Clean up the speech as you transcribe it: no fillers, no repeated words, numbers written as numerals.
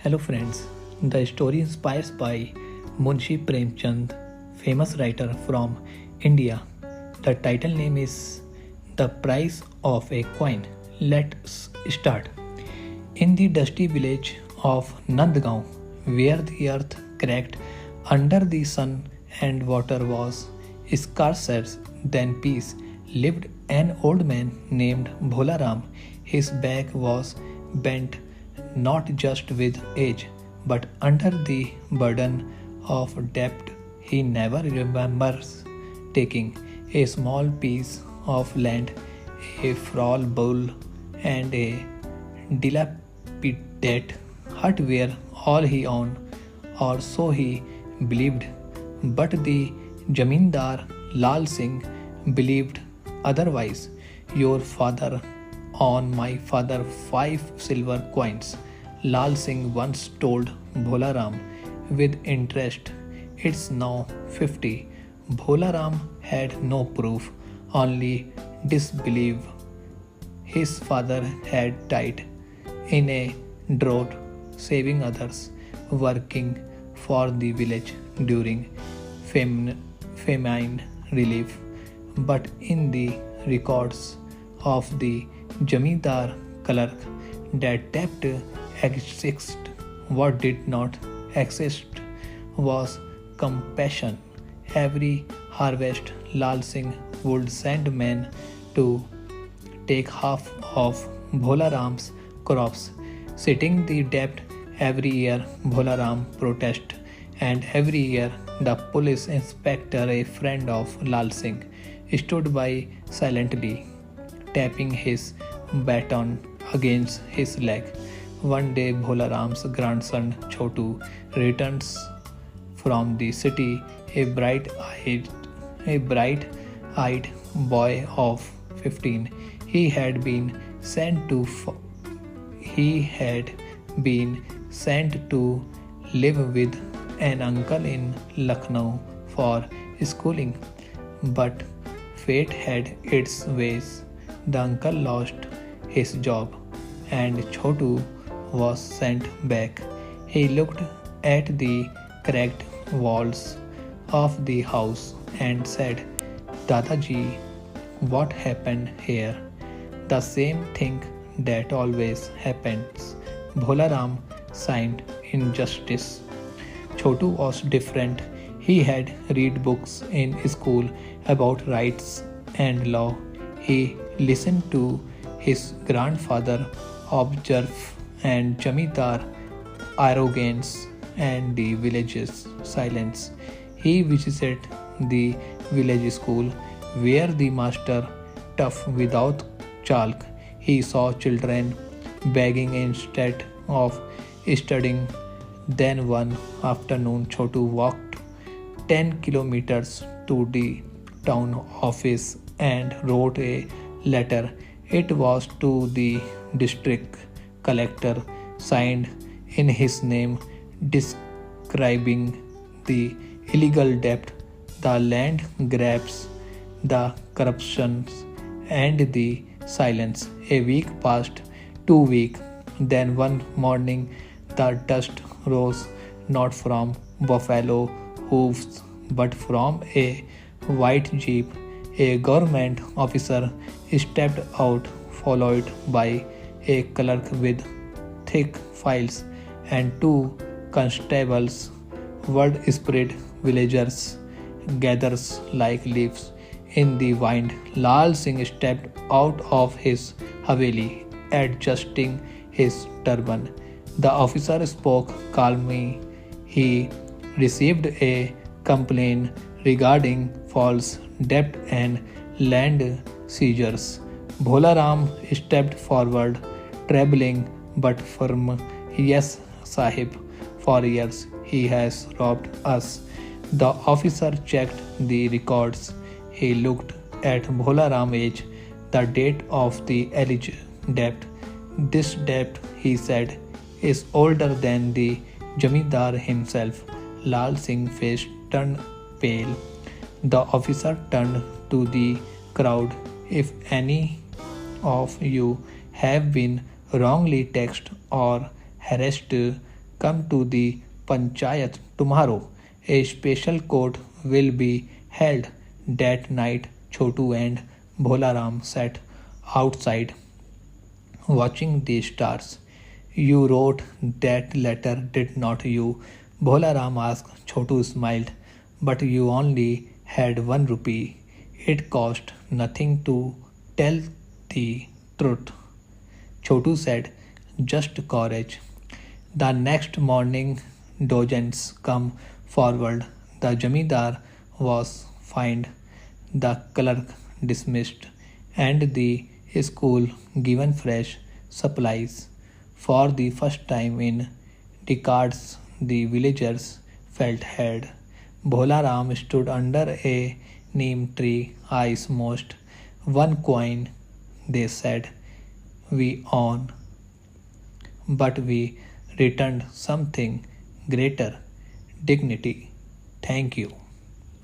Hello friends, the story inspires by Munshi Premchand, famous writer from India. The title name is The Price of a Coin. Let's start. In the dusty village of Nandgaon, where the earth cracked under the sun and water was scarcer than peace, lived an old man named Bhola Ram. His back was bent not just with age, but under the burden of debt. He never remembers taking a small piece of land, a foul bull, and a dilapidated hut were all he owned, or so he believed. But the Jamindar Lal Singh believed otherwise. Your father on my father 5 silver coins, Lal Singh once told Bhola Ram with interest. It's now 50. Bhola Ram had no proof, only disbelief. His father had died in a drought, saving others, working for the village during famine relief. But in the records of the Jamindar clerk, that debt exists. What did not exist was compassion. Every harvest, Lal Singh would send men to take half of Bhola Ram's crops, setting the debt. Every year, Bhola Ram protested, and every year the police inspector, a friend of Lal Singh, stood by silently, tapping his baton against his leg. One day, Bhola Ram's grandson Chotu returns from the city, a bright-eyed boy of 15. He had been sent to live with an uncle in Lucknow for schooling, but fate had its ways. The uncle lost his job, and Chotu was sent back. He looked at the cracked walls of the house and said, Dadaji, what happened here? The same thing that always happens. Bhola Ram signed injustice. Chotu was different. He had read books in school about rights and law. He listened to his grandfather observe and Jamindar arrogance and the village's silence. He visited the village school where the master tough without chalk. He saw children begging instead of studying. Then one afternoon Chotu walked 10 kilometers to the town office and wrote a letter. It was to the district collector, signed in his name, describing the illegal debt, the land grabs, the corruption, and the silence. A week passed, 2 weeks. Then one morning, the dust rose not from buffalo hooves but from a white jeep. A government officer stepped out, followed by a clerk with thick files and 2 constables. Word spread, villagers gathered like leaves in the wind. Lal Singh stepped out of his haveli, adjusting his turban. The officer spoke calmly. He received a complaint regarding false debt and land seizures. Bhola Ram stepped forward, trembling but firm. Yes, Sahib, for years he has robbed us. The officer checked the records. He looked at Bhola Ram's age, the date of the alleged debt. This debt, he said, is older than the Jamindar himself. Lal Singh's face turned pale. The officer turned to the crowd. If any of you have been wrongly taxed or harassed, come to the panchayat tomorrow. A special court will be held that night. Chotu and Bholaram sat outside watching the stars. You wrote that letter, did not you? Bholaram asked. Chotu smiled. But you only had 1 rupee. It cost nothing to tell the truth. Chotu said, just courage. The next morning, dozens come forward. The Jamidar was fined, the clerk dismissed, and the school given fresh supplies. For the first time in decades, the villagers felt heard. Bhola Ram stood under a neem tree, eyes moist. 1 coin, they said, we own. But we returned something greater, dignity. Thank you.